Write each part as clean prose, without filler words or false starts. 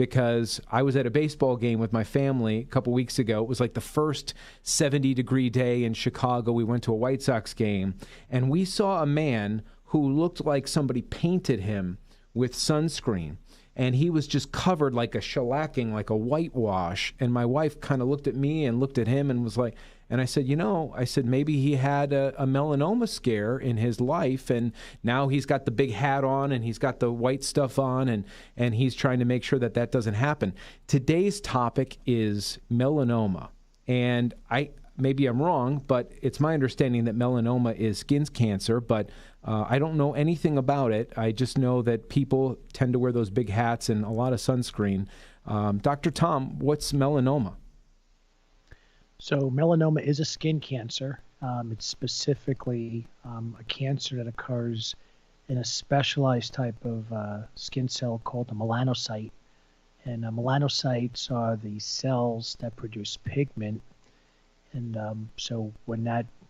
because I was at a baseball game with my family a couple weeks ago. It was like the first 70-degree day in Chicago. We went to a White Sox game, and we saw a man who looked like somebody painted him with sunscreen. And he was just covered like a shellacking, like a whitewash. And my wife kind of looked at me and looked at him and was like, and I said, maybe he had a melanoma scare in his life, and now he's got the big hat on and he's got the white stuff on, and he's trying to make sure that that doesn't happen. Today's topic is melanoma. And maybe I'm wrong, but it's my understanding that melanoma is skin cancer, but I don't know anything about it. I just know that people tend to wear those big hats and a lot of sunscreen. Dr. Tom, what's melanoma? So melanoma is a skin cancer. It's specifically a cancer that occurs in a specialized type of skin cell called the melanocyte. And melanocytes are the cells that produce pigment. And so when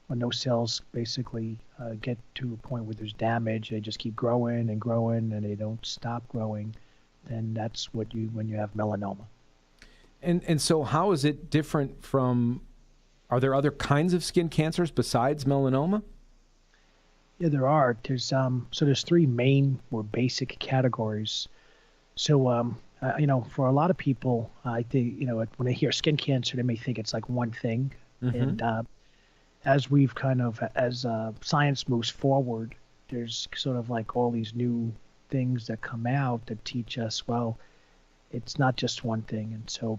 those cells basically get to a point where there's damage, they just keep growing and growing, and they don't stop growing, then that's when you have melanoma. And so how is it different from, are there other kinds of skin cancers besides melanoma? Yeah, there are. There's three main or basic categories. So, for a lot of people, I think, when they hear skin cancer, they may think it's like one thing. Mm-hmm. And as science moves forward, there's sort of like all these new things that come out that teach us, well, it's not just one thing. And so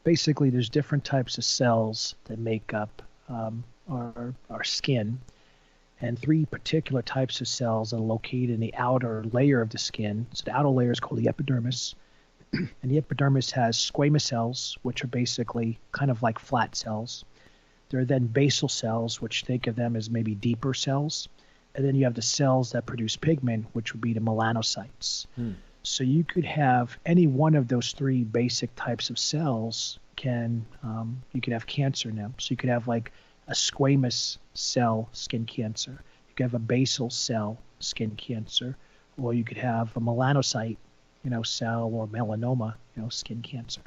basically there's different types of cells that make up our skin, and three particular types of cells are located in the outer layer of the skin. So the outer layer is called the epidermis, and the epidermis has squamous cells, which are basically kind of like flat cells. There are then basal cells, which think of them as maybe deeper cells. And then you have the cells that produce pigment, which would be the melanocytes. So you could have any one of those three basic types of cells you could have cancer in them. So you could have like a squamous cell skin cancer. You could have a basal cell skin cancer, or you could have a melanocyte, cell, or melanoma, skin cancer.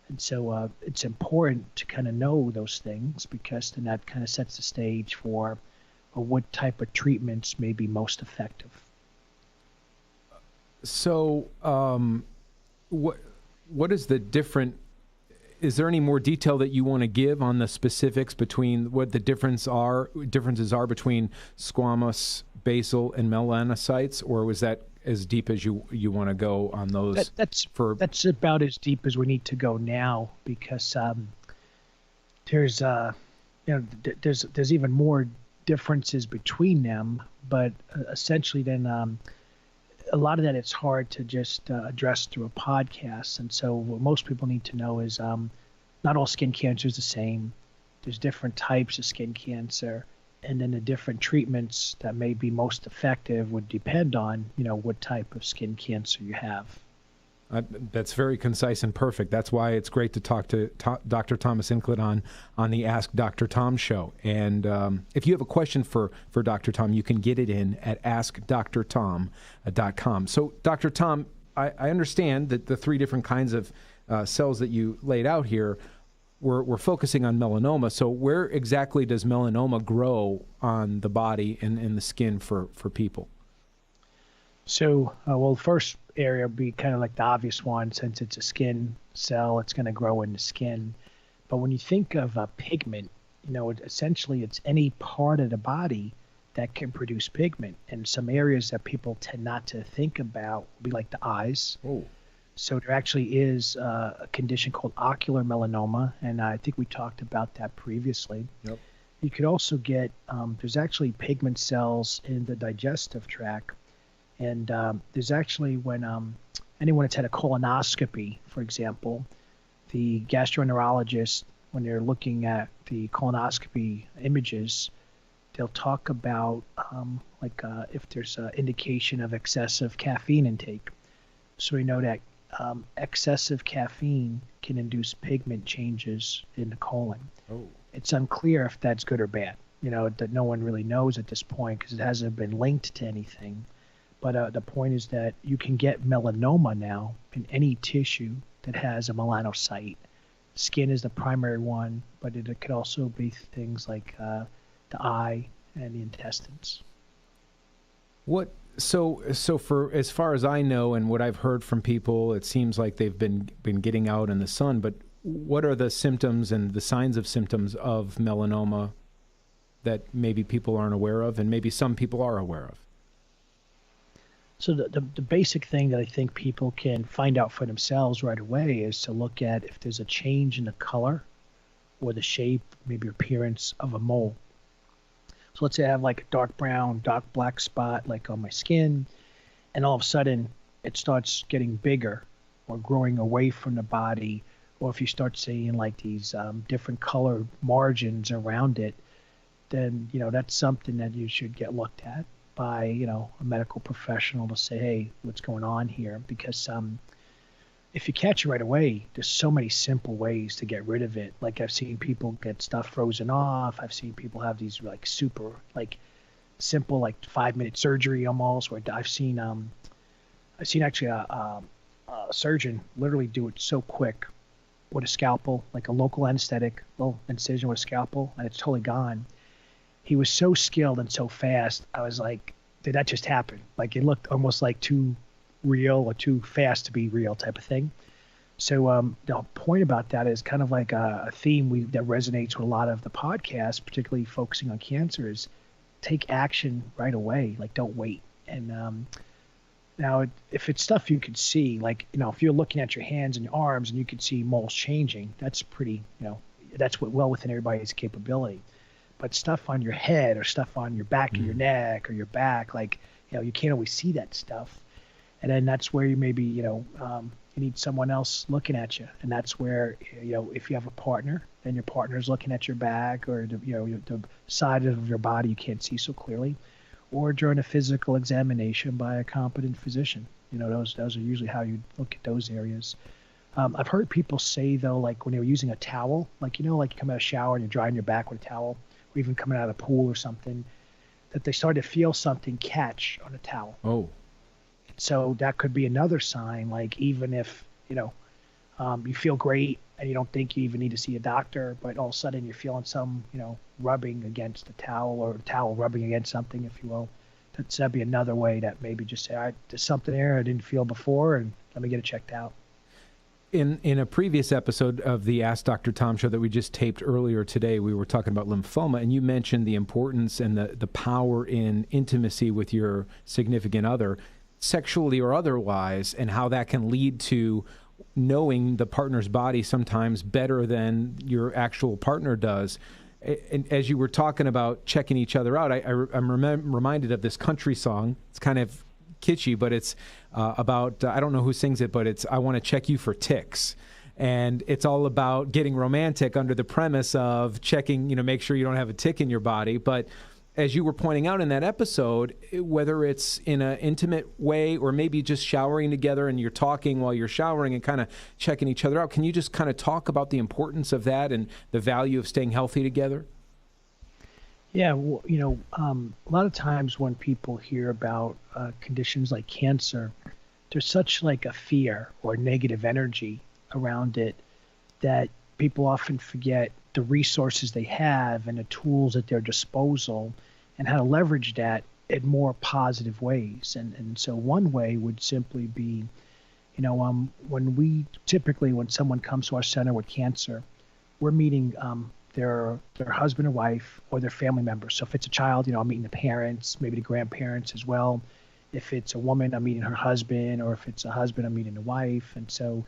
And so it's important to kind of know those things, because then that kind of sets the stage for what type of treatments may be most effective. So what is the different, is there any more detail that you want to give on the specifics between what the differences are between squamous, basal, and melanocytes, or was that as deep as you want to go on those? That's about as deep as we need to go now, because there's even more differences between them, but essentially then a lot of that it's hard to just address through a podcast. And so what most people need to know is not all skin cancer is the same. There's different types of skin cancer, and then the different treatments that may be most effective would depend on what type of skin cancer you have. That's very concise and perfect. That's why it's great to talk to Dr. Thomas Inclid on the Ask Dr. Tom show. And if you have a question for Dr. Tom, you can get it in at askdrtom.com. So, Dr. Tom, I understand that the three different kinds of cells that you laid out here, we're focusing on melanoma. So where exactly does melanoma grow on the body and in the skin for people? So, the first area would be kind of like the obvious one. Since it's a skin cell, it's going to grow in the skin. But when you think of pigment, essentially it's any part of the body that can produce pigment. And some areas that people tend not to think about would be like the eyes. Oh. So there actually is a condition called ocular melanoma, and I think we talked about that previously. Yep. You could also get, there's actually pigment cells in the digestive tract. And there's actually, when anyone that's had a colonoscopy, for example, the gastroenterologist, when they're looking at the colonoscopy images, they'll talk about if there's an indication of excessive caffeine intake. So we know that excessive caffeine can induce pigment changes in the colon. Oh. It's unclear if that's good or bad, that no one really knows at this point because it hasn't been linked to anything. But the point is that you can get melanoma now in any tissue that has a melanocyte. Skin is the primary one, but it could also be things like the eye and the intestines. So for as far as I know and what I've heard from people, it seems like they've been getting out in the sun, but what are the symptoms and the signs of symptoms of melanoma that maybe people aren't aware of and maybe some people are aware of? So the basic thing that I think people can find out for themselves right away is to look at if there's a change in the color or the shape, maybe appearance of a mole. So let's say I have like a dark brown, dark black spot like on my skin, and all of a sudden it starts getting bigger or growing away from the body, or if you start seeing like these different color margins around it, then that's something that you should get looked at by a medical professional to say, hey, what's going on here? Because if you catch it right away, there's so many simple ways to get rid of it. Like I've seen people get stuff frozen off. I've seen people have these like super like simple like 5-minute surgery almost. Where I've seen actually a surgeon literally do it so quick with a scalpel, like a local anesthetic, little incision with a scalpel, and it's totally gone. He was so skilled and so fast. I was like, did that just happen? Like it looked almost like too real or too fast to be real type of thing. So the point about that is kind of like a theme that resonates with a lot of the podcasts, particularly focusing on cancer, is take action right away. Like don't wait. And now if it's stuff you could see, like, if you're looking at your hands and your arms and you could see moles changing, that's pretty, that's well within everybody's capability. But stuff on your head or stuff on your back of your neck or your back, like, you can't always see that stuff. And then that's where you maybe, you need someone else looking at you. And that's where, if you have a partner, then your partner's looking at your back or, the side of your body you can't see so clearly, or during a physical examination by a competent physician. Those are usually how you look at those areas. I've heard people say, though, like when they were using a towel, like, like you come out of a shower and you're drying your back with a towel, or even coming out of the pool or something, that they started to feel something catch on a towel. Oh. So that could be another sign, like even if, you feel great and you don't think you even need to see a doctor, but all of a sudden you're feeling some, rubbing against the towel or the towel rubbing against something, if you will. That'd be another way that maybe just say, all right, there's something there I didn't feel before and let me get it checked out. In a previous episode of the Ask Dr. Tom show that we just taped earlier today, we were talking about lymphoma, and you mentioned the importance and the power in intimacy with your significant other, sexually or otherwise, and how that can lead to knowing the partner's body sometimes better than your actual partner does. And as you were talking about checking each other out, I'm reminded of this country song. It's kind of kitschy, but it's about, I don't know who sings it, but it's I Want to Check You for Ticks. And it's all about getting romantic under the premise of checking, make sure you don't have a tick in your body. But as you were pointing out in that episode, whether it's in an intimate way or maybe just showering together and you're talking while you're showering and kind of checking each other out, can you just kind of talk about the importance of that and the value of staying healthy together? Yeah, well, a lot of times when people hear about conditions like cancer, there's such like a fear or negative energy around it that people often forget the resources they have and the tools at their disposal and how to leverage that in more positive ways. And so one way would simply be, when someone comes to our center with cancer, we're meeting their husband or wife or their family members. So if it's a child, I'm meeting the parents, maybe the grandparents as well. If it's a woman, I'm meeting her husband, or if it's a husband, I'm meeting the wife. And so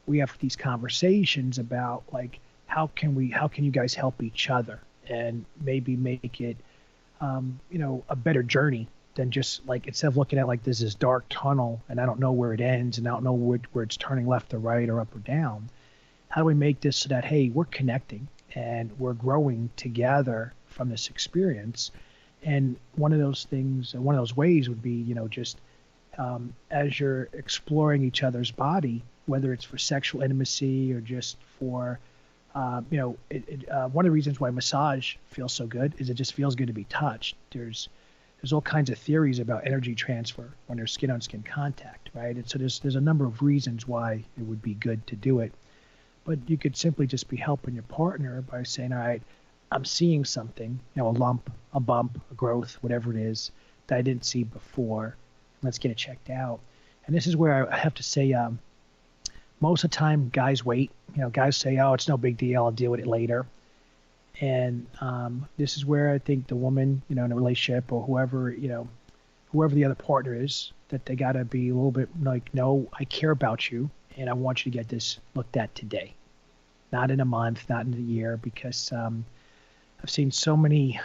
we have these conversations about like, how can you guys help each other and maybe make it, a better journey than just like, instead of looking at like this is dark tunnel and I don't know where it ends and I don't know where it's turning left or right or up or down. How do we make this so that, hey, we're connecting and we're growing together from this experience? And one of those ways would be, as you're exploring each other's body, whether it's for sexual intimacy or just for, one of the reasons why massage feels so good is it just feels good to be touched. There's there's all kinds of theories about energy transfer when there's skin on skin contact, right? And so there's a number of reasons why it would be good to do it. But you could simply just be helping your partner by saying, all right, I'm seeing something, a lump, a bump, a growth, whatever it is that I didn't see before. Let's get it checked out. And this is where I have to say, most of the time guys wait. Guys say, oh, it's no big deal, I'll deal with it later. And this is where I think the woman, in a relationship or whoever the other partner is, that they got to be a little bit like, no, I care about you and I want you to get this looked at today, not in a month, not in a year, because I've seen so many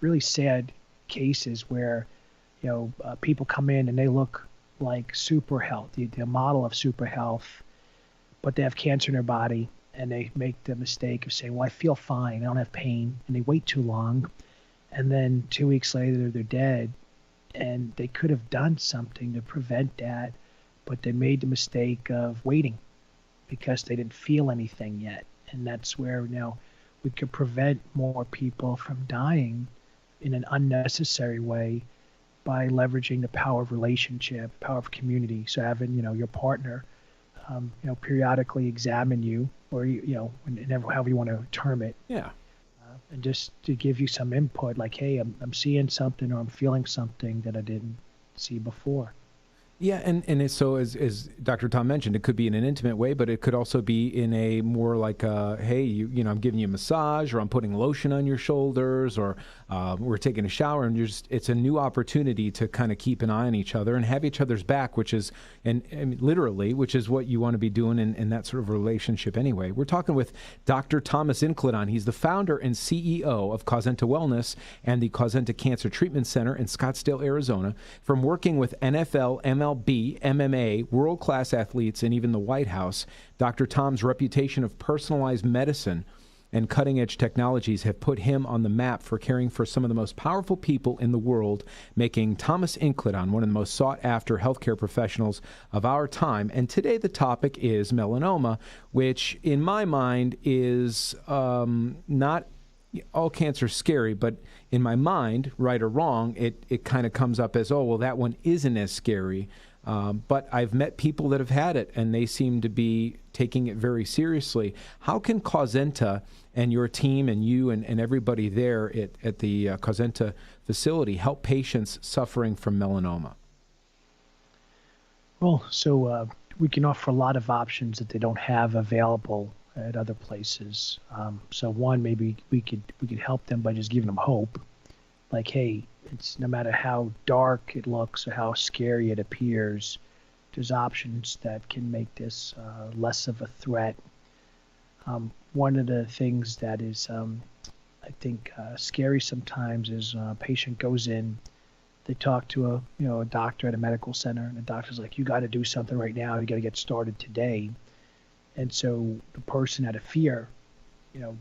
really sad cases where, people come in and they look like super health, the model of super health, but they have cancer in their body. And they make the mistake of saying, well, I feel fine, I don't have pain, and they wait too long, and then 2 weeks later they're dead. And they could have done something to prevent that, but they made the mistake of waiting because they didn't feel anything yet. And that's where we could prevent more people from dying in an unnecessary way by leveraging the power of relationship, power of community. So having your partner periodically examine you, or however you want to term it. Yeah. And just to give you some input, like, hey, I'm seeing something or I'm feeling something that I didn't see before. Yeah, and it's so as Dr. Tom mentioned, it could be in an intimate way, but it could also be in a more like, hey, I'm giving you a massage, or I'm putting lotion on your shoulders, or we're taking a shower, and it's a new opportunity to kind of keep an eye on each other and have each other's back, which is, and literally, which is what you want to be doing in that sort of relationship anyway. We're talking with Dr. Thomas Incledon. He's the founder and CEO of Causenta Wellness and the Causenta Cancer Treatment Center in Scottsdale, Arizona. From working with NFL, MLB, MMA, world-class athletes, and even the White House, Dr. Tom's reputation of personalized medicine and cutting-edge technologies have put him on the map for caring for some of the most powerful people in the world, making Thomas Incledon one of the most sought-after healthcare professionals of our time. And today the topic is melanoma, which in my mind is not all cancer's scary, but in my mind, right or wrong, it kind of comes up as, oh, well, that one isn't as scary. But I've met people that have had it, and they seem to be taking it very seriously. How can Causenta and your team and you and everybody there at the Causenta facility help patients suffering from melanoma? Well, so we can offer a lot of options that they don't have available at other places. So one, maybe we could help them by just giving them hope. Like, hey, it's no matter how dark it looks or how scary it appears, there's options that can make this less of a threat. One of the things that is, I think, scary sometimes is a patient goes in, they talk to a doctor at a medical center, and the doctor's like, you got to do something right now. You got to get started today. And so the person out of fear,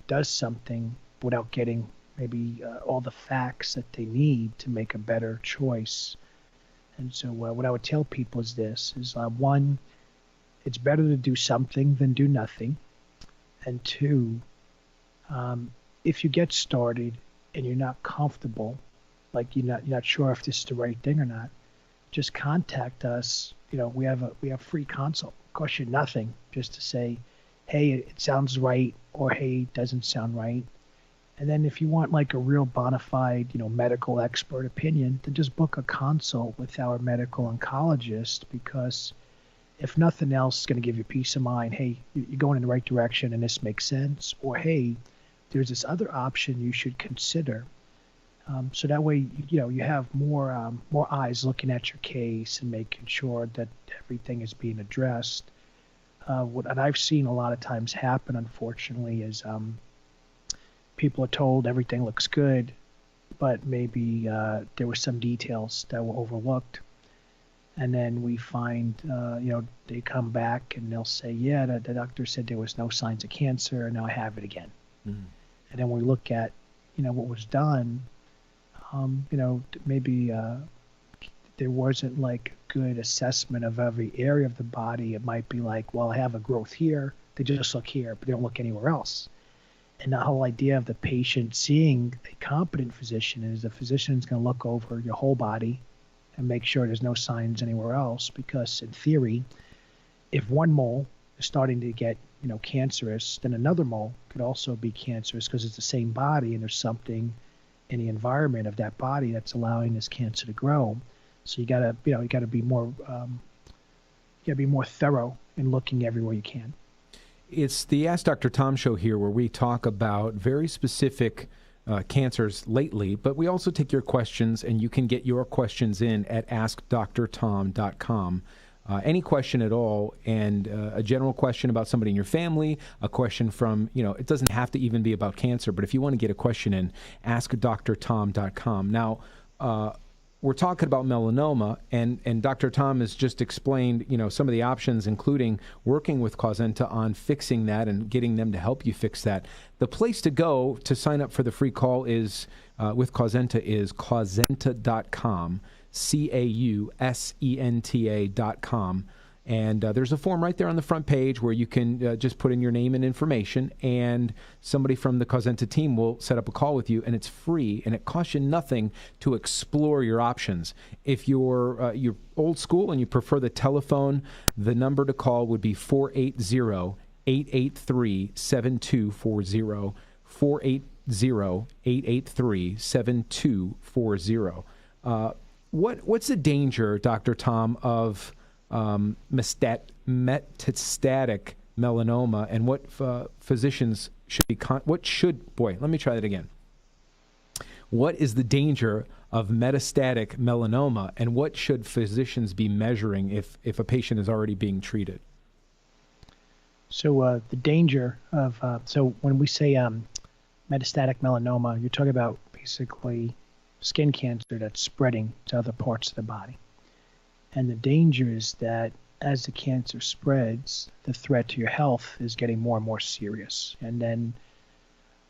does something without getting maybe all the facts that they need to make a better choice. And so what I would tell people is this, is one, it's better to do something than do nothing. And two, if you get started and you're not comfortable, like you're not sure if this is the right thing or not, just contact us. We have free consult. Cost you nothing, just to say, hey, it sounds right, or hey, it doesn't sound right. And then if you want like a real bona fide, medical expert opinion, then just book a consult with our medical oncologist, because if nothing else, it's going to give you peace of mind. Hey, you're going in the right direction and this makes sense. Or hey, there's this other option you should consider. So that way, you have more eyes looking at your case and making sure that everything is being addressed. What I've seen a lot of times happen, unfortunately, is people are told everything looks good, but maybe there were some details that were overlooked. And then we find, they come back and they'll say, yeah, the doctor said there was no signs of cancer, and now I have it again. Mm. And then we look at, what was done, maybe there wasn't like good assessment of every area of the body. It might be like, well, I have a growth here. They just look here, but they don't look anywhere else. And the whole idea of the patient seeing a competent physician is the physician's going to look over your whole body and make sure there's no signs anywhere else. Because in theory, if one mole is starting to get, cancerous, then another mole could also be cancerous because it's the same body and there's something in the environment of that body that's allowing this cancer to grow. So you gotta be more, thorough in looking everywhere you can. It's the Ask Dr. Tom show here, where we talk about very specific cancers lately, but we also take your questions, and you can get your questions in at AskDrTom.com. Any question at all, and a general question about somebody in your family, a question from, it doesn't have to even be about cancer, but if you want to get a question in, AskDrTom.com. Now, we're talking about melanoma, and Dr. Tom has just explained, some of the options, including working with Causenta on fixing that and getting them to help you fix that. The place to go to sign up for the free call is with Causenta is Causenta.com, Causenta.com. And there's a form right there on the front page where you can just put in your name and information, and somebody from the Causenta team will set up a call with you, and it's free, and it costs you nothing to explore your options. If you're old school and you prefer the telephone, the number to call would be 480-883-7240, 480-883-7240. What's the danger, Dr. Tom, of metastatic melanoma, and what physicians should be let me try that again. What is the danger of metastatic melanoma, and what should physicians be measuring if a patient is already being treated? So the danger of so when we say metastatic melanoma, you're talking about basically skin cancer that's spreading to other parts of the body. And the danger is that as the cancer spreads, the threat to your health is getting more and more serious. And then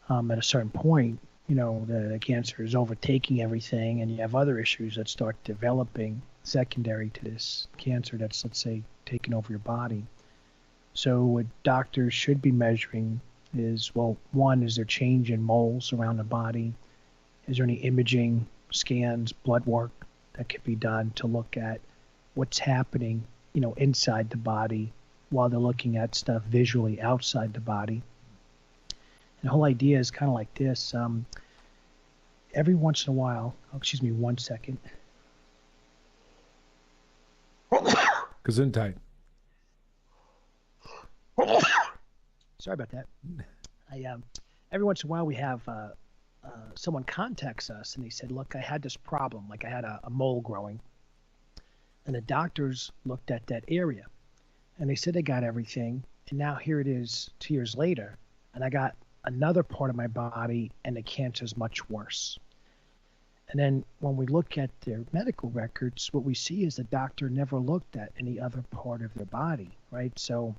at a certain point, the cancer is overtaking everything, and you have other issues that start developing secondary to this cancer that's, let's say, taking over your body. So what doctors should be measuring is, well, one, is there change in moles around the body? Is there any imaging, scans, blood work that could be done to look at what's happening, inside the body while they're looking at stuff visually outside the body? And the whole idea is kind of like this. Every once in a while, excuse me 1 second. Gesundheit. Sorry about that. Every once in a while we have someone contacts us and they said, look, I had this problem, like I had a mole growing. And the doctors looked at that area and they said they got everything. And now here it is 2 years later, and I got another part of my body and the cancer is much worse. And then when we look at their medical records, what we see is the doctor never looked at any other part of their body, right? So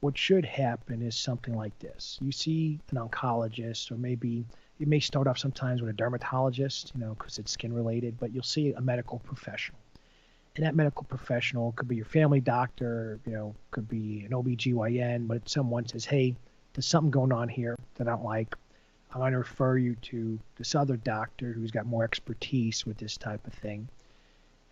what should happen is something like this. You see an oncologist, or maybe it may start off sometimes with a dermatologist, because it's skin related, but you'll see a medical professional. And that medical professional could be your family doctor, could be an OBGYN, but someone says, hey, there's something going on here that I don't like. I'm going to refer you to this other doctor who's got more expertise with this type of thing.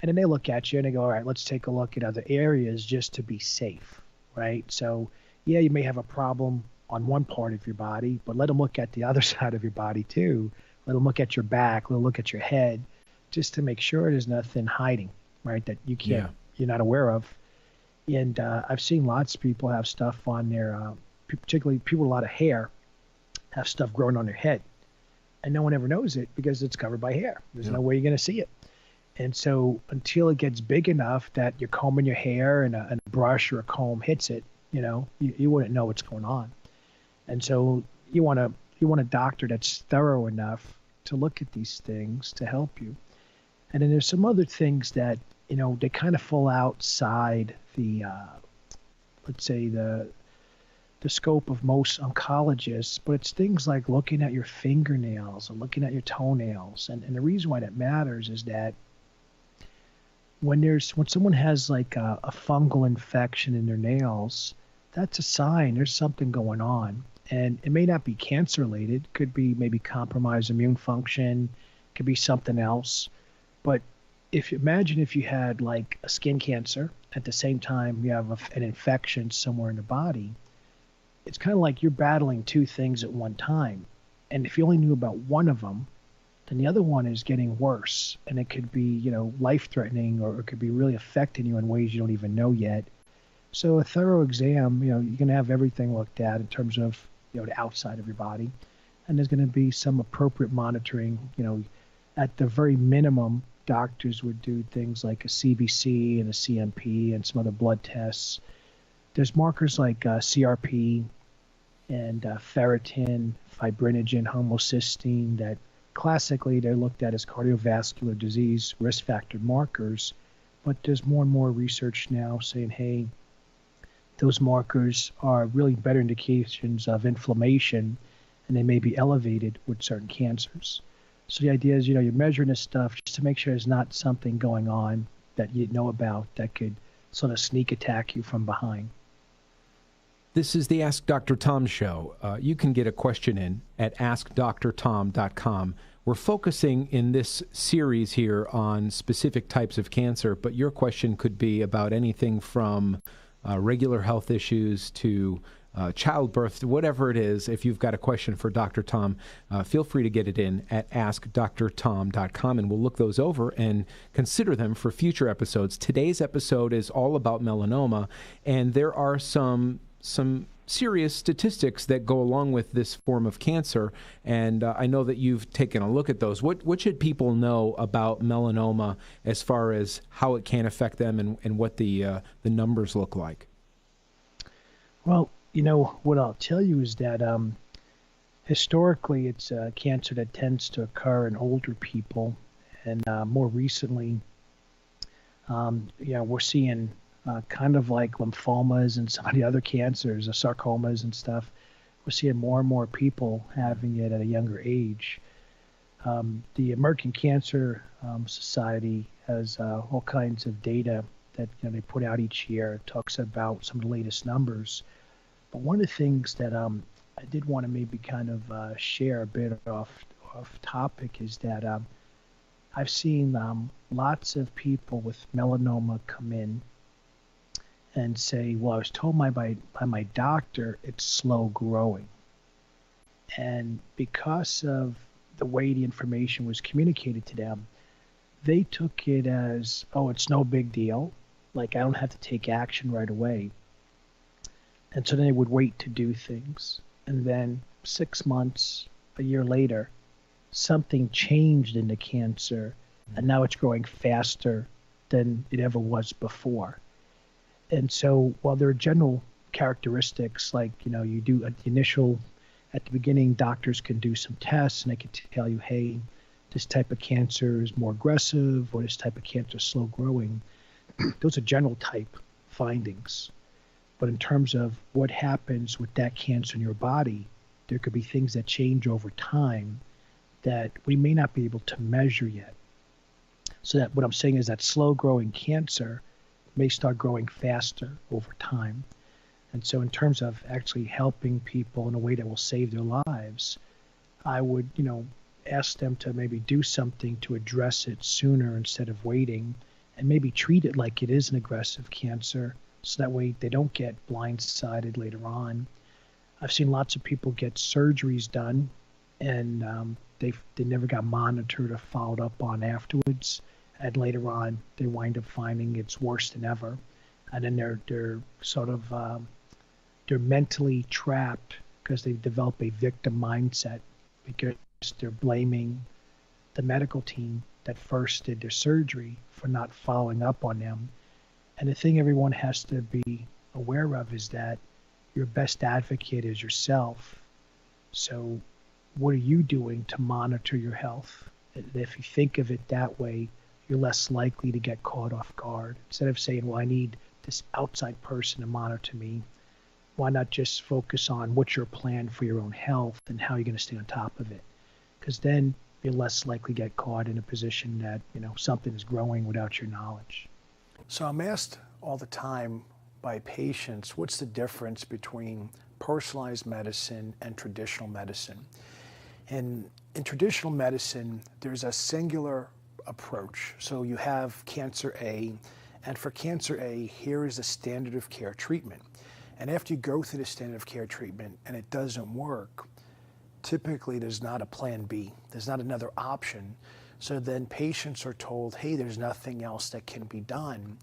And then they look at you and they go, all right, let's take a look at other areas just to be safe, right? So, yeah, you may have a problem on one part of your body, but let them look at the other side of your body too. Let them look at your back, let them look at your head, just to make sure there's nothing hiding, right, that you can't, you're not aware of. And I've seen lots of people have stuff on their, particularly people with a lot of hair, have stuff growing on their head. And no one ever knows it because it's covered by hair. There's no way you're going to see it. And so until it gets big enough that you're combing your hair and a brush or a comb hits it, you wouldn't know what's going on. And so you want a doctor that's thorough enough to look at these things to help you. And then there's some other things that, they kind of fall outside the, let's say the scope of most oncologists, but it's things like looking at your fingernails and looking at your toenails. And the reason why that matters is that when someone has like a fungal infection in their nails, that's a sign there's something going on. And it may not be cancer related, could be maybe compromised immune function, could be something else. But imagine if you had like a skin cancer at the same time you have an infection somewhere in the body. It's kind of like you're battling two things at one time. And if you only knew about one of them, then the other one is getting worse. And it could be, life threatening, or it could be really affecting you in ways you don't even know yet. So a thorough exam, you're going to have everything looked at in terms of, the outside of your body. And there's going to be some appropriate monitoring. At the very minimum, doctors would do things like a CBC and a CMP and some other blood tests. There's markers like CRP and ferritin, fibrinogen, homocysteine that classically they're looked at as cardiovascular disease risk factor markers. But there's more and more research now saying, hey, those markers are really better indications of inflammation, and they may be elevated with certain cancers. So the idea is, you're measuring this stuff just to make sure there's not something going on that you didn't know about that could sort of sneak attack you from behind. This is the Ask Dr. Tom show. You can get a question in at askdrtom.com. We're focusing in this series here on specific types of cancer, but your question could be about anything from regular health issues to childbirth, whatever it is. If you've got a question for Dr. Tom, feel free to get it in at askdrtom.com, and we'll look those over and consider them for future episodes. Today's episode is all about melanoma, and there are some serious statistics that go along with this form of cancer, and I know that you've taken a look at those. What should people know about melanoma as far as how it can affect them and what the numbers look like? Well, what I'll tell you is that historically it's a cancer that tends to occur in older people, and more recently, we're seeing kind of like lymphomas and some of the other cancers, sarcomas and stuff. We're seeing more and more people having it at a younger age. The American Cancer Society has all kinds of data that they put out each year. It talks about some of the latest numbers. But one of the things that I did want to maybe kind of share a bit off topic is that I've seen lots of people with melanoma come in and say, well, I was told by my doctor it's slow growing. And because of the way the information was communicated to them, they took it as, oh, it's no big deal. Like, I don't have to take action right away. And so then they would wait to do things. And then 6 months, a year later, something changed in the cancer, and now it's growing faster than it ever was before. And so while there are general characteristics, like, you do at the beginning, doctors can do some tests and they can tell you, hey, this type of cancer is more aggressive, or this type of cancer is slow growing. Those are general type findings. But in terms of what happens with that cancer in your body, there could be things that change over time that we may not be able to measure yet. So that what I'm saying is that slow growing cancer may start growing faster over time. And so in terms of actually helping people in a way that will save their lives, I would, ask them to maybe do something to address it sooner instead of waiting, and maybe treat it like it is an aggressive cancer, so that way they don't get blindsided later on. I've seen lots of people get surgeries done, and they never got monitored or followed up on afterwards. And later on, they wind up finding it's worse than ever. And then they're sort of, they're mentally trapped because they develop a victim mindset, because they're blaming the medical team that first did their surgery for not following up on them. And the thing everyone has to be aware of is that your best advocate is yourself. So what are you doing to monitor your health? If you think of it that way, you're less likely to get caught off guard. Instead of saying, well, I need this outside person to monitor me, why not just focus on what's your plan for your own health and how you're going to stay on top of it? Because then you're less likely to get caught in a position that, something is growing without your knowledge. So I'm asked all the time by patients what's the difference between personalized medicine and traditional medicine. And in traditional medicine, there's a singular approach. So you have cancer A, and for cancer A, here is the standard of care treatment. And after you go through the standard of care treatment and it doesn't work, typically there's not a plan B. There's not another option. So then patients are told, hey, there's nothing else that can be done.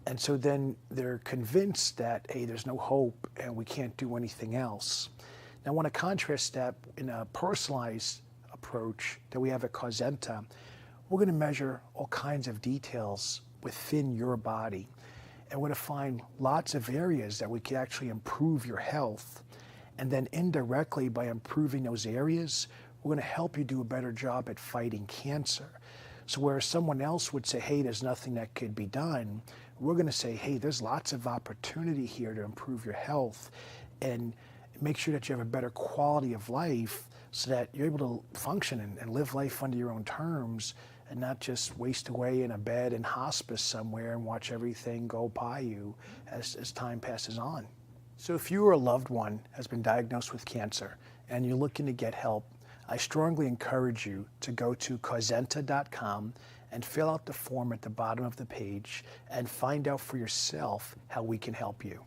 And so then they're convinced that, hey, there's no hope and we can't do anything else. Now I want to contrast that in a personalized approach that we have at Causenta. We're going to measure all kinds of details within your body. And we're going to find lots of areas that we can actually improve your health. And then indirectly, by improving those areas, we're going to help you do a better job at fighting cancer. So where someone else would say, hey, there's nothing that could be done, we're going to say, hey, there's lots of opportunity here to improve your health and make sure that you have a better quality of life so that you're able to function and live life under your own terms and not just waste away in a bed in hospice somewhere and watch everything go by you as time passes on. So if you or a loved one has been diagnosed with cancer and you're looking to get help, I strongly encourage you to go to causenta.com and fill out the form at the bottom of the page and find out for yourself how we can help you.